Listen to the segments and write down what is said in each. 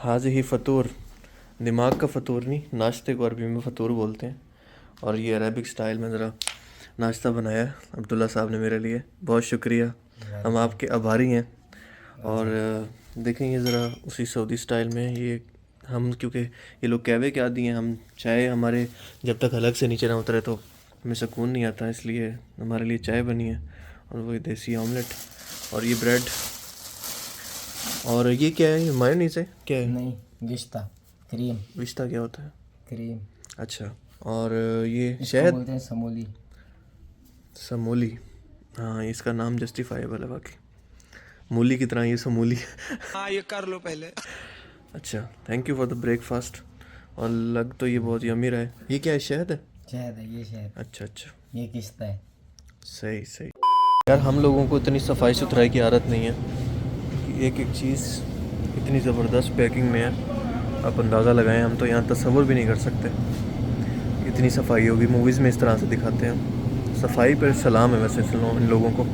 हाज़िही ही फ़तूर, दिमाग का फ़तूर नहीं, नाश्ते को अरबी में फ़तूर बोलते हैं। और ये अरेबिक स्टाइल में ज़रा नाश्ता बनाया है अब्दुल्ला साहब ने मेरे लिए, बहुत शुक्रिया, हम आपके आभारी हैं। और देखें ये ज़रा उसी सऊदी स्टाइल में ये हम, क्योंकि ये लोग कहवे के आदी हैं, हम चाय हमारे जब तक अलग से नीचे ना उतरे तो हमें सुकून नहीं आता, इसलिए हमारे लिए चाय बनी है और वही देसी ऑमलेट और ये ब्रेड। और ये क्या है, ये मायोनीज़ है क्या है? नहीं, विश्ता क्रीम। विश्ता क्या होता है? क्रीम। अच्छा। और ये इसको शहद बोलते हैं समोली। समोली, हाँ इसका नाम जस्टिफाइबल है वाकई, मूली की तरह ये समूली। हाँ ये कर लो पहले। अच्छा, thank you for the breakfast. और लग तो ये बहुत यम्मी रहा है। ये क्या है, शहद है? शहद है, ये शहद। अच्छा अच्छा, ये किस्ता है। सही सही। यार हम लोगों को इतनी सफाई सुथराई की आदत नहीं है कि एक एक चीज़ इतनी ज़बरदस्त पैकिंग में है, आप अंदाज़ा लगाएं, हम तो यहाँ तसव्वुर भी नहीं कर सकते इतनी सफाई होगी। मूवीज़ में इस तरह से दिखाते हैं, सफाई पर सलाम है वैसे इन लोगों को।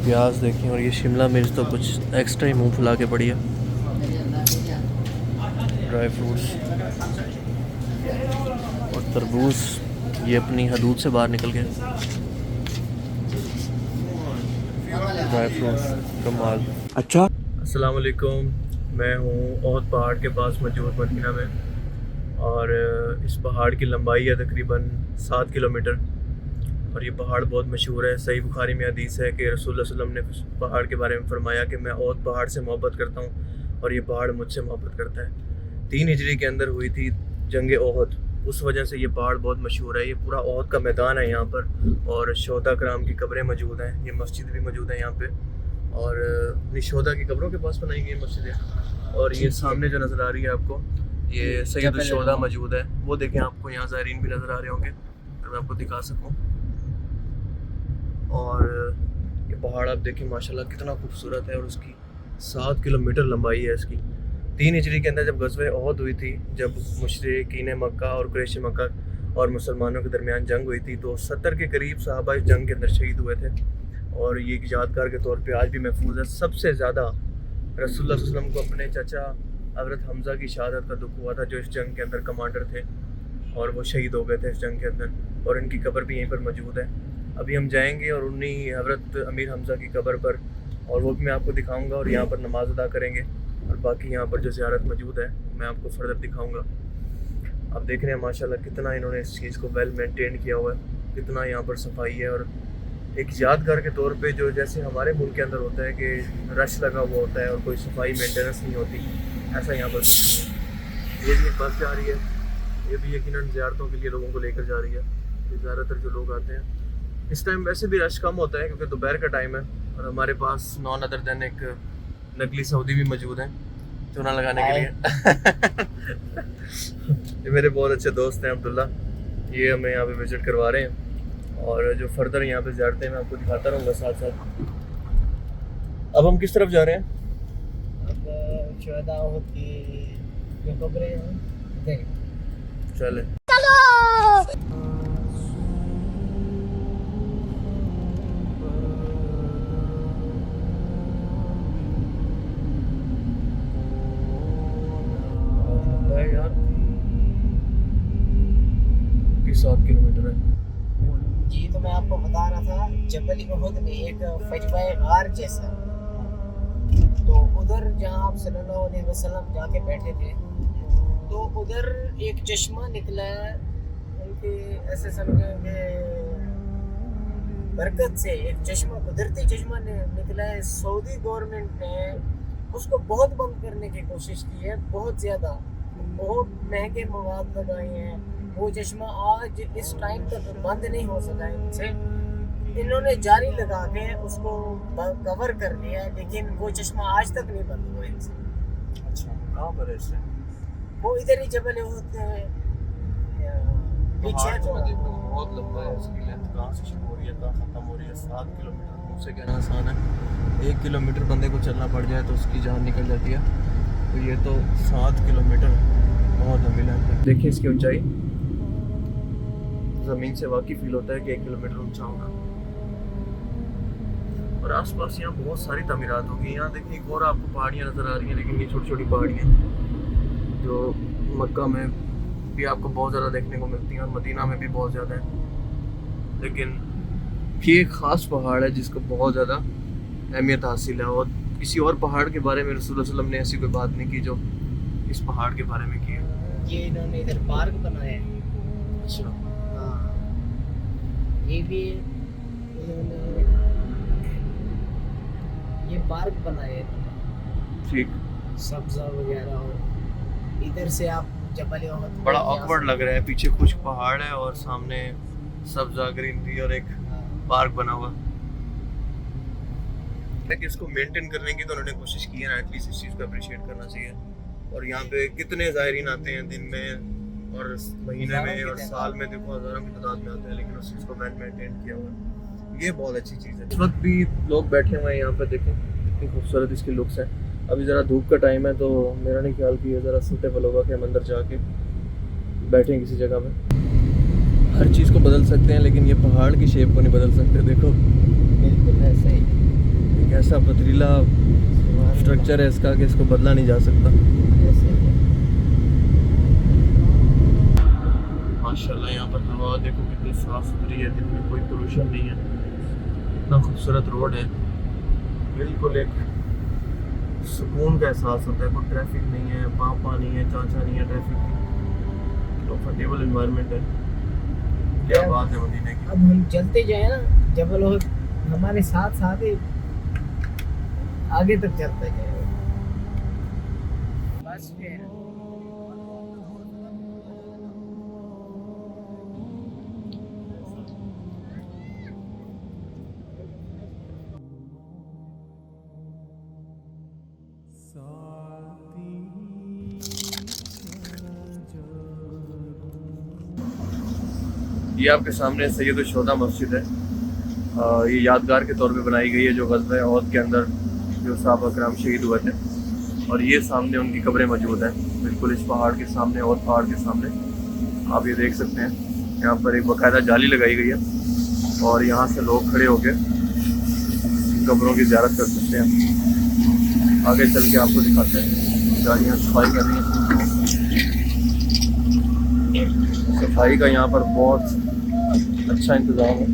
प्याज देखें, और ये शिमला मिर्च तो कुछ एक्स्ट्रा ही मुंह फुला के पड़ी है। ड्राई फ्रूट्स और तरबूज, ये अपनी हदूद से बाहर निकल गए। ड्राई फ्रूट्स कमाल। अच्छा, अस्सलाम वालेकुम, मैं हूँ ओहद पहाड़ के पास मौजूद मदीना में, और इस पहाड़ की लंबाई है तकरीबन 7 किलोमीटर। और ये पहाड़ बहुत मशहूर है। सही बुखारी में हदीस है कि रसूलुल्लाह सल्लल्लाहु अलैहि वसल्लम ने पहाड़ के बारे में फरमाया कि मैं ओहद पहाड़ से मोहब्बत करता हूँ और ये पहाड़ मुझसे मोहब्बत करता है। 3 हिजरी के अंदर हुई थी जंग ओहद, उस वजह से ये पहाड़ बहुत मशहूर है। ये पूरा ओहद का मैदान है यहाँ पर, और शोहदा कराम की कब्रें मौजूद हैं, ये मस्जिद भी मौजूद है यहाँ पे, और शोहदा की कब्रों के पास बनाई गई मस्जिद है। और ये सामने जो नज़र आ रही है आपको, ये सैयद शोहदा मौजूद है, वो देखें, आपको यहाँ ज़ायरीन भी नज़र आ रहे होंगे, अगर मैं आपको दिखा सकूँ। और ये पहाड़ आप देखें माशाल्लाह कितना खूबसूरत है, और उसकी 7 किलोमीटर लंबाई है इसकी। 3 हिजरी के अंदर जब गज़वे ओहद हुई थी, जब मुशरिकीन मक्का और कुरैश मक्का और मुसलमानों के दरमियान जंग हुई थी, तो 70 के करीब सहाबा इस जंग के अंदर शहीद हुए थे, और ये एक यादगार के तौर पे आज भी महफूज है। सबसे ज़्यादा रसूलुल्लाह सल्लल्लाहु अलैहि वसल्लम को अपने चाचा हज़रत हमज़ा की शहादत का दुख हुआ था, जो इस जंग के अंदर कमांडर थे, और वो शहीद हो गए थे इस जंग के अंदर, और इनकी कब्र भी यहीं पर मौजूद है। अभी हम जाएंगे और उन्हीं हज़रत अमीर हमज़ा की कब्र पर, और वो भी मैं आपको दिखाऊंगा, और यहाँ पर नमाज अदा करेंगे, और बाकी यहाँ पर जो ज़ियारत मौजूद है मैं आपको फर्दर दिखाऊंगा। आप देख रहे हैं माशाल्लाह कितना इन्होंने इस चीज़ को वेल मेंटेन किया हुआ है, कितना यहाँ पर सफाई है। और एक यादगार के तौर पे, जो जैसे हमारे मुल्क के अंदर होता है कि रश लगा हुआ होता है और कोई सफाई मेंटेनेंस नहीं होती, ऐसा यहाँ पर कुछ नहीं है। ये भी एक बस जा रही है, ये भी यकीनन ज़ियारतों के लिए लोगों को लेकर जा रही है। ये ज़्यादातर जो लोग आते हैं, इस टाइम वैसे भी रश कम होता है क्योंकि दोपहर का टाइम है, और हमारे पास नॉन अदर देन एक नकली सऊदी भी मौजूद हैं चूना लगाने के लिए। ये मेरे बहुत अच्छे दोस्त हैं अब्दुल्ला, ये हमें यहाँ पे विज़िट करवा रहे हैं, और जो फर्दर यहाँ पे ज़ियारतें मैं आपको दिखाता रहूँगा साथ साथ। अब हम किस तरफ जा रहे हैं? अब शोहदा ओहद की जो कब्रें हैं देख। चले यार, 7 किलोमीटर है। जी, तो मैं आपको बता रहा था जबल ओहद में एक फजवा गार जैसा, तो उधर जहाँ आप सल्लल्लाहु अलैहि वसल्लम जाके बैठे थे, तो उधर एक चश्मा निकला है उनके, ऐसे समझेंगे बरकत से एक चश्मा, कुदरती चश्मा निकला है। सऊदी गवर्नमेंट ने उसको बहुत बंद करने की कोशिश की है, बहुत ज़्यादा, बहुत महंगे मवाद लगाए हैं। वो चश्मा आज इस टाइम तक बंद नहीं हो सका है इनसे, इन्होंने जारी लगा के उसको कवर कर लिया, लेकिन वो चश्मा आज तक नहीं बंद हुआ इनसे। अच्छा, कहाँ पर है इससे? वो इधर ही जबल ओहद पीछे तो देखो बहुत लंबा है, इसकी लेंथ कहाँ से शुरू हो रही है कहाँ ख़त्म हो रही है। 7 किलोमीटर मुझसे कहना आसान है, 1 किलोमीटर बंदे को चलना पड़ जाए तो उसकी जान निकल जाती है, तो ये तो 7 किलोमीटर बहुत लंबी लेंथ है। देखिए इसकी ऊंचाई, ज़मीन से वाकई फील होता है कि 1 किलोमीटर ऊंचा होगा। और आसपास यहाँ बहुत सारी तमीरात होगी। यहाँ देखिए एक और आपको पहाड़ियाँ नज़र आ रही हैं, लेकिन ये छोटी छोटी पहाड़ियाँ जो मक्का में भी आपको बहुत ज़्यादा देखने को मिलती हैं और मदीना में भी बहुत ज़्यादा है। लेकिन ये एक ख़ास पहाड़ है जिसको बहुत ज़्यादा अहमियत हासिल है, और किसी और पहाड़ के बारे में रसूल सल्लल्लाहु अलैहि वसल्लम ने ऐसी कोई बात नहीं की जो इस पहाड़ के बारे में की है। ये इन्होंने इधर पार्क बनाया है। अच्छा, हाँ, ये भी इन्होंने ये पार्क बनाया है इन्होंने, ठीक। सब्जा वगैरह, और इधर से आप जबल ओहद बड़ा ऑकवर्ड लग रहा है, पीछे खुश्क पहाड़ है और सामने सब्जा ग्रीनरी और एक पार्क बना हुआ। लेकिन इसको मेंटेन करने की तो उन्होंने कोशिश की है ना, एटलीस्ट इस चीज़ को अप्रिशिएट करना चाहिए। और यहाँ पे कितने ज़ायरीन आते हैं दिन में और महीने में और साल में, देखो हज़ारों की तादाद में आते हैं, लेकिन उस चीज़ को मेंटेन किया हुआ है, ये बहुत अच्छी चीज़ है। इस वक्त भी लोग बैठे हुए हैं यहाँ पे, देखें कितनी खूबसूरत इसकी लुक्स है। अभी ज़रा धूप का टाइम है तो मेरा नहीं ख्याल कि ये ज़रा सूटेबल होगा कि हम अंदर जाके बैठें किसी जगह पे। हर चीज़ को बदल सकते हैं लेकिन ये पहाड़ की शेप को नहीं बदल सकते। देखो बिल्कुल ऐसा ही, एक ऐसा पथरीला स्ट्रक्चर है इसका कि इसको बदला नहीं जा सकता। ऐसे ही है। माशाल्लाह यहाँ पर हवा देखो कितनी साफ़ सुथरी है, दिन में कोई पोल्यूशन नहीं है, इतना खूबसूरत रोड है, बिल्कुल एक सुकून का एहसास होता है। कोई ट्रैफिक नहीं है, पापा नहीं है, चाचा नहीं है ट्रैफिक की, कंफर्टेबल इन्वायरमेंट है। क्या बात है मदीने की। अब हम चलते जाए ना, जबल ओहद हमारे साथ साथ ही आगे तक चलता जाए बस फिर। ये आपके सामने सैयद शोदा मस्जिद है। ये यादगार के तौर पे बनाई गई है जो ग़ज़वा ओहद के अंदर जो साहबा करम शहीद हुए थे, और ये सामने उनकी कब्रें मौजूद हैं, बिल्कुल इस पहाड़ के सामने और पहाड़ के सामने आप ये देख सकते हैं। यहाँ पर एक बाकायदा जाली लगाई गई है और यहाँ से लोग खड़े होकर कब्रों की ज़ियारत कर सकते हैं। आगे चल के आपको दिखाते हैं, गाड़ियाँ सफाई कर रही हैं। सफाई का यहाँ पर बहुत अच्छा इंतज़ाम है।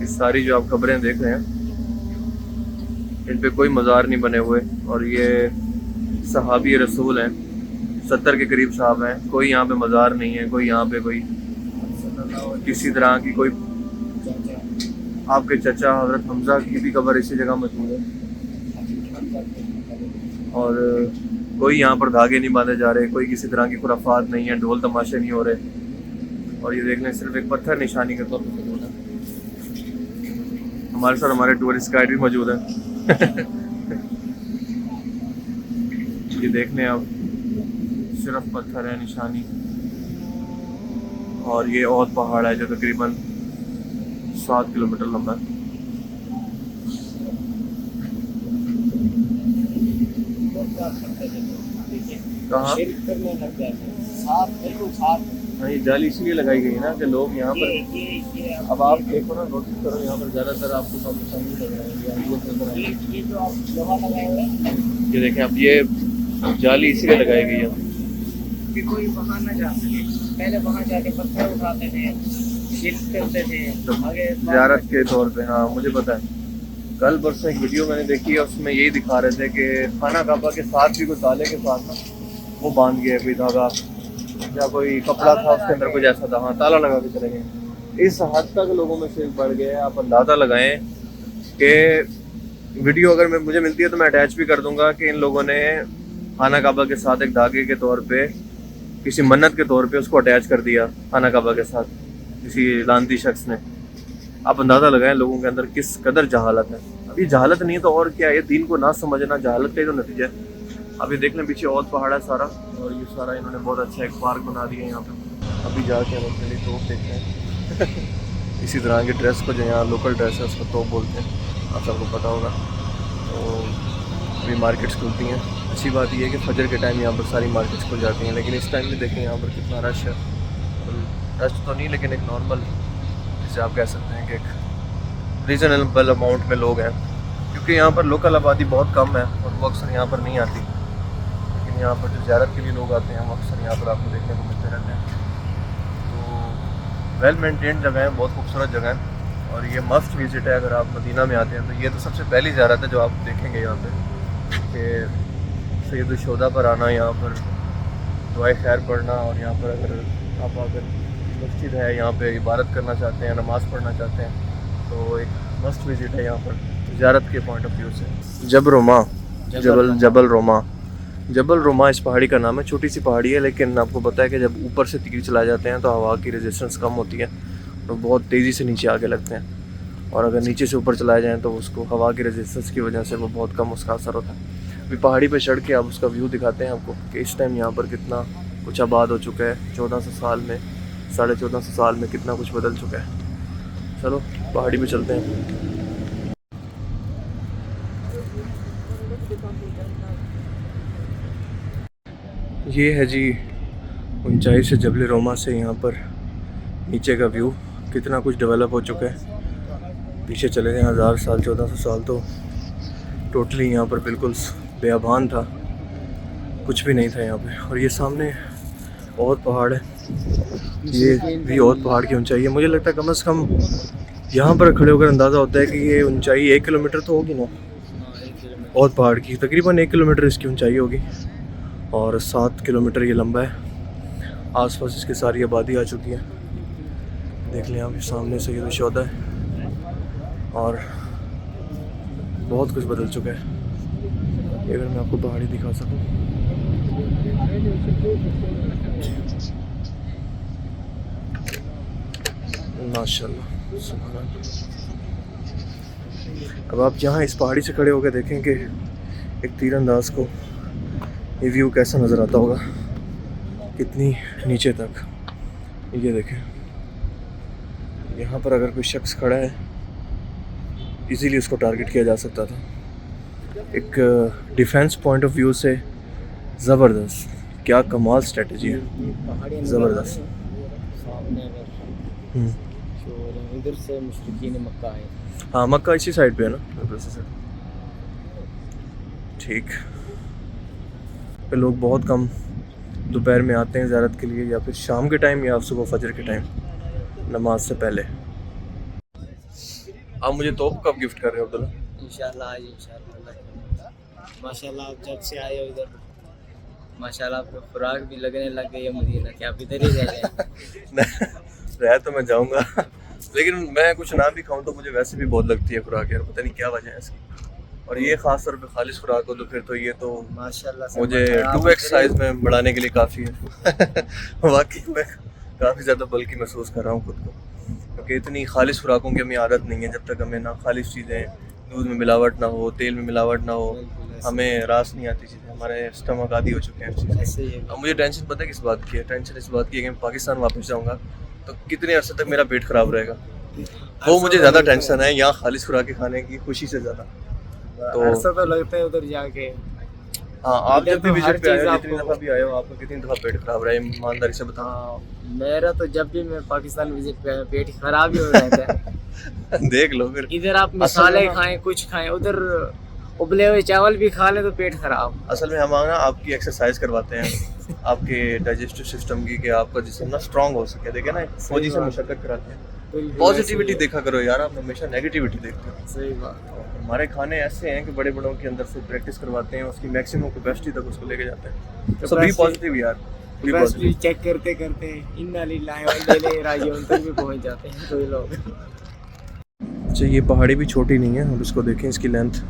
ये सारी जो आप खबरें देख रहे हैं इन पे कोई मज़ार नहीं बने हुए, और ये सहाबी रसूल हैं, 70 के करीब साहब हैं। कोई यहाँ पे मज़ार नहीं है, कोई यहाँ पे कोई किसी तरह की कोई आपके चचा हज़रत हमज़ा की भी कब्र इसी जगह मौजूद है, और कोई यहाँ पर धागे नहीं बांधे जा रहे, कोई किसी तरह की खुराफात नहीं है, ढोल तमाशे नहीं हो रहे। और ये देखने सिर्फ एक पत्थर निशानी के तौर पर मौजूद है। हमारे साथ हमारे टूरिस्ट गाइड भी मौजूद है। ये देखने अब सिर्फ पत्थर है निशानी, और ये ओहद पहाड़ है जो तकरीबन 7 किलोमीटर लंबा है। कहाँ? हाँ, ये जाली इसलिए लगाई गई है ना कि लोग यहाँ पर, अब आप देखो ना, नोटिस करो यहाँ पर ज़्यादातर आपको सामने लग रहा है, ये देखें आप, ये जाली इसीलिए लगाई गई है कि कोई वहाँ ना जा सके। पहले वहाँ जाके पत्थर उठाते थे, शिरक करते थे आगे ज़ियारत के तौर पे। हाँ मुझे पता है, कल परसों एक वीडियो मैंने देखी है, उसमें यही दिखा रहे थे कि खाना काबा के साथ भी कोई ताले के साथ ना वो बांध गया कोई धागा या कोई कपड़ा था उसके अंदर कुछ ऐसा था, हाँ ताला लगा के चले गए। इस हद तक लोगों में शिर्क बढ़ गया है। आप अंदाज़ा लगाएं कि वीडियो अगर मुझे मिलती है तो मैं अटैच भी कर दूंगा कि इन लोगों ने खाना काबा के साथ एक धागे के तौर पे, किसी मन्नत के तौर पे उसको अटैच कर दिया खाना काबा के साथ किसी लानती शख्स ने। आप अंदाज़ा लगाएं लोगों के अंदर किस कदर जहालत है। अब ये जहालत नहीं है तो और क्या है, दीन को ना समझना जहालत का ही तो नतीजा है। अभी देख लें पीछे और पहाड़ है सारा, और ये सारा इन्होंने बहुत अच्छा एक पार्क बना दिया है यहाँ पे। अभी जाके हम अपने लिए तोप देखते हैं। इसी तरह की ड्रेस को जो यहाँ लोकल ड्रेस है उसको तोप बोलते हैं, आप सबको पता होगा। तो अभी मार्केट्स खुलती हैं अच्छी बात यह है कि फजर के टाइम यहाँ पर सारी मार्केट्स खुल जाती हैं, लेकिन इस टाइम में देखें यहाँ पर कितना रश है। रश तो नहीं, लेकिन एक नॉर्मल, जिसे आप कह सकते हैं कि एक रीज़नेबल अमाउंट में लोग हैं, क्योंकि यहाँ पर लोकल आबादी बहुत कम है और वो अक्सर यहाँ पर नहीं आती। लेकिन यहाँ पर जो ज़ियारत के लिए लोग आते हैं वो अक्सर यहाँ पर आपको देखने को मिलते रहते हैं। तो वेल मेंटेन्ड जगह है, बहुत खूबसूरत जगह है और ये मस्ट विजिट है। अगर आप मदीना में आते हैं तो ये तो सबसे पहली ज़ियारत है जो आप देखेंगे यहाँ पे, कि सैयद शोदा पर आना, यहाँ पर दुआए खैर पढ़ना, और यहाँ पर अगर आप अगर मस्जिद है यहाँ पे इबादत करना चाहते हैं, नमाज़ पढ़ना चाहते हैं, तो एक मस्ट विजिट है यहाँ पर ज़ियारत के पॉइंट ऑफ व्यू से। जबल रोमा इस पहाड़ी का नाम है। छोटी सी पहाड़ी है, लेकिन आपको पता है कि जब ऊपर से तीर चला जाते हैं तो हवा की रेजिस्टेंस कम होती है तो बहुत तेज़ी से नीचे आगे लगते हैं, और अगर नीचे से ऊपर चलाए जाएँ तो उसको हवा की रेजिस्टेंस की वजह से वो बहुत कम उसका असर होता है। अभी पहाड़ी पे चढ़ के आप उसका व्यू दिखाते हैं आपको कि इस टाइम यहाँ पर कितना कुछ आबाद हो चुका है। 1400 साल में, 1450 साल में कितना कुछ बदल चुका है। चलो पहाड़ी पे चलते हैं। ये है जी ऊंचाई से जबल रोमा से यहाँ पर नीचे का व्यू। कितना कुछ डेवलप हो चुका है। पीछे चले गए 1000 साल, 1400 साल तो टोटली यहाँ पर बिल्कुल बेआबान था, कुछ भी नहीं था यहाँ पे। और ये सामने और पहाड़ है, ये भी और पहाड़ की ऊंचाई है। मुझे लगता है कम से कम यहाँ पर खड़े होकर अंदाज़ा होता है कि ये ऊंचाई 1 किलोमीटर तो होगी ना, और पहाड़ की तकरीबन 1 किलोमीटर इसकी ऊंचाई होगी और 7 किलोमीटर ये लंबा है। आसपास इसकी सारी आबादी आ चुकी है। देख लें आप, सामने सैयद शोदा है और बहुत कुछ बदल चुका है। ये अगर मैं आपको पहाड़ी दिखा सकूं, माशाल्लाह सुभान अल्लाह। अब आप यहाँ इस पहाड़ी से खड़े होकर देखें कि एक तीरंदाज को ये व्यू कैसा नज़र आता होगा, कितनी नीचे तक। ये देखें, यहाँ पर अगर कोई शख्स खड़ा है इजीली उसको टारगेट किया जा सकता था। एक डिफेंस पॉइंट ऑफ व्यू से ज़बरदस्त, क्या कमाल स्ट्रेटजी है, ज़बरदस्त। इधर से मुशरिकीन मक्का है। हाँ, मक्का इसी साइड पे है ना। ठीक, पे लोग बहुत कम दोपहर में आते हैं ज़ियारत के लिए, या फिर शाम के टाइम या सुबह फजर के टाइम नमाज से पहले। आप मुझे तोप कब गिफ्ट कर रहे हो अब्दुल्ला? इंशाल्लाह आज इंशाल्लाह। माशाल्लाह आप जब से आए हो इधर, माशाल्लाह आपको खुराक भी लगने लग गई है मदीना की, आप इधर ही रह जाए। रह तो मैं जाऊँगा, लेकिन मैं कुछ ना भी खाऊं तो मुझे वैसे भी बहुत लगती है खुराक यार, पता नहीं क्या वजह है इसकी। और ये ख़ास तौर पे खालिश खुराक हो तो फिर तो ये तो माशाल्लाह से मुझे 2x साइज़ में बढ़ाने के लिए काफ़ी है। वाकई में काफ़ी ज़्यादा बल्कि महसूस कर रहा हूँ खुद को, क्योंकि इतनी खालिश खुराकों की हमें आदत नहीं है। जब तक हमें ना खालिश चीज़ें, दूध में मिलावट ना हो, तेल में मिलावट ना हो, हमें रास नहीं आती चीज़ें। हमारे स्टमक आदि हो चुके हैं चीज़ें। अब मुझे टेंशन पता है किस बात की है? टेंशन इस बात की है कि मैं पाकिस्तान वापस जाऊँगा तो कितने अरसे तक मेरा पेट ख़राब रहेगा, वो मुझे ज़्यादा टेंशन है यहाँ खालिश खुराकें खाने की खुशी से ज़्यादा। तो लगता है उधर जाके। हाँ, आप जब भी विजिट पे आए हो, जितनी दफ़ा भी आए हो, आपका कितनी दफ़ा पेट खराब रहा है ईमानदारी से बताओ? मेरा तो जब भी मैं पाकिस्तान विजिट पे आया पेट खराब ही हो रहता है। देख लो फिर, इधर आप मसाले खाएं, कुछ खाएं, उधर उबले हुए चावल भी खा ले तो पेट खराब। असल में हम ना आपकी एक्सरसाइज करवाते हैं आपके डाइजेस्टिव सिस्टम की, कि आपका जिस्म ना स्ट्रांग हो सके। देखे ना, फौजी से मशक्कत कराते हैं। पॉजिटिविटी देखा करो यार, आप हमेशा नेगेटिविटी देखते हो। सही बात। हमारे खाने ऐसे हैं कि बड़े बड़ों के अंदर से प्रैक्टिस करवाते हैं, उसकी मैक्सिमम कैपेसिटी तक उसको लेके जाते हैं। तो बी पॉजिटिव यार, बी पॉजिटिव। चेक करते करते इन्ना लिल्लाहि व इन्ना इलैहि राजिऊन तक भी पहुंच जाते हैं कोई लोग। अच्छा, ये पहाड़ी भी छोटी नहीं है, अब इसको देखें, इसकी लेंथ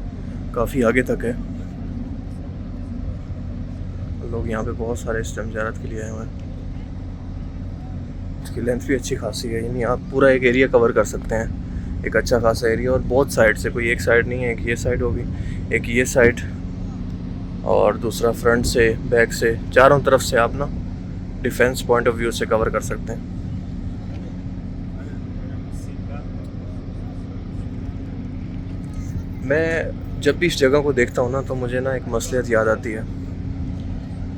काफ़ी आगे तक है। लोग यहाँ पे बहुत सारे इस टाइम ज़ियारत के लिए आए हुए हैं। इसकी लेंथ भी अच्छी खासी है, यानी आप पूरा एक एरिया कवर कर सकते हैं, एक अच्छा खासा एरिया। और बहुत साइड से, कोई एक साइड नहीं है, एक ये साइड होगी, एक ये साइड, और दूसरा फ्रंट से, बैक से, चारों तरफ से आप ना डिफेंस पॉइंट ऑफ व्यू से कवर कर सकते हैं। मैं जब भी इस जगह को देखता हूँ ना तो मुझे ना एक मसलियत याद आती है।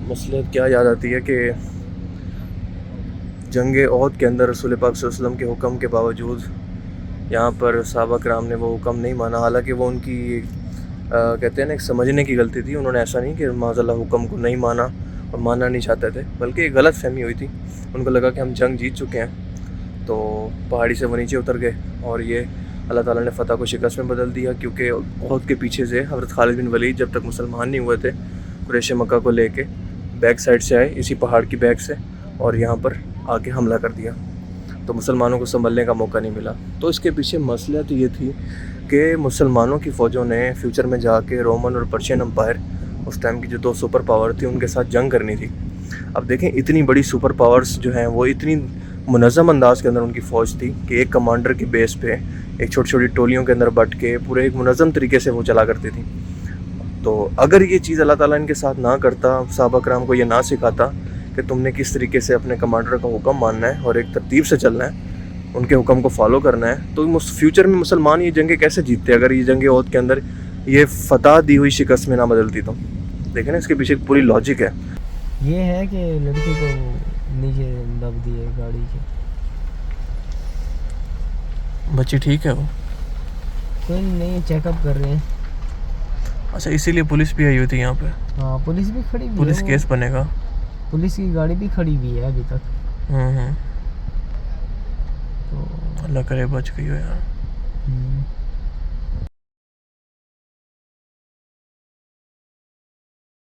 मसलियत क्या याद आती है कि जंग ओहद के अंदर रसूल पाक सल्लल्लाहु अलैहि वसल्लम के हुक्म के बावजूद यहाँ पर सहाबा कराम ने वो हुक्म नहीं माना। हालांकि वो उनकी कहते हैं ना एक समझने की गलती थी। उन्होंने ऐसा नहीं कि माज़अल्लाह हुक्म को नहीं माना और मानना नहीं चाहते थे, बल्कि एक गलत फहमी हुई थी। उनको लगा कि हम जंग जीत चुके हैं, तो पहाड़ी से वो नीचे उतर गए और ये अल्लाह ताला ने फ़तह को शिकस्त में बदल दिया। क्योंकि ओहद के पीछे से हज़रत खालिद बिन वलीद जब तक मुसलमान नहीं हुए थे, कुरैश मक्का को लेके बैक साइड से आए, इसी पहाड़ की बैक से, और यहाँ पर आके हमला कर दिया। तो मुसलमानों को संभलने का मौका नहीं मिला। तो इसके पीछे मसलियत ये थी कि मुसलमानों की फ़ौजों ने फ्यूचर में जाके रोमन और पर्शियन अम्पायर, उस टाइम की जो 2 सुपर पावर थी, उनके साथ जंग करनी थी। अब देखें, इतनी बड़ी सुपर पावर्स जो हैं वो इतनी मुनज़्ज़म अंदाज़ के अंदर उनकी फ़ौज थी कि एक कमांडर की बेस पे एक छोटी छोटी टोलियों के अंदर बट के पूरे एक मुनज़्ज़म तरीके से वो चला करती थी। तो अगर ये चीज़ अल्लाह ताला इनके साथ ना करता, सहाबा कराम को ये ना सिखाता कि तुमने किस तरीके से अपने कमांडर का हुक्म मानना है और एक तरतीब से चलना है, उनके हुक्म को फॉलो करना है, तो फ्यूचर में मुसलमान ये जंगें कैसे जीतते अगर ये जंग ओहद के अंदर ये फ़तह दी हुई शिकस्त में ना बदलती। तो देखें ना, इसके पीछे एक पूरी लॉजिक है। ये है कि लड़की को नीचे दब दिए गाड़ी के। बच्ची ठीक है वो? कोई नहीं, चेकअप कर रहे हैं। अच्छा, इसीलिए पुलिस भी आई हुई थी यहाँ पे? हाँ, पुलिस भी खड़ी हुई पुलिस है। केस बनेगा? पुलिस की गाड़ी भी खड़ी हुई है अभी तक। तो अल्लाह करे बच गई हो यार।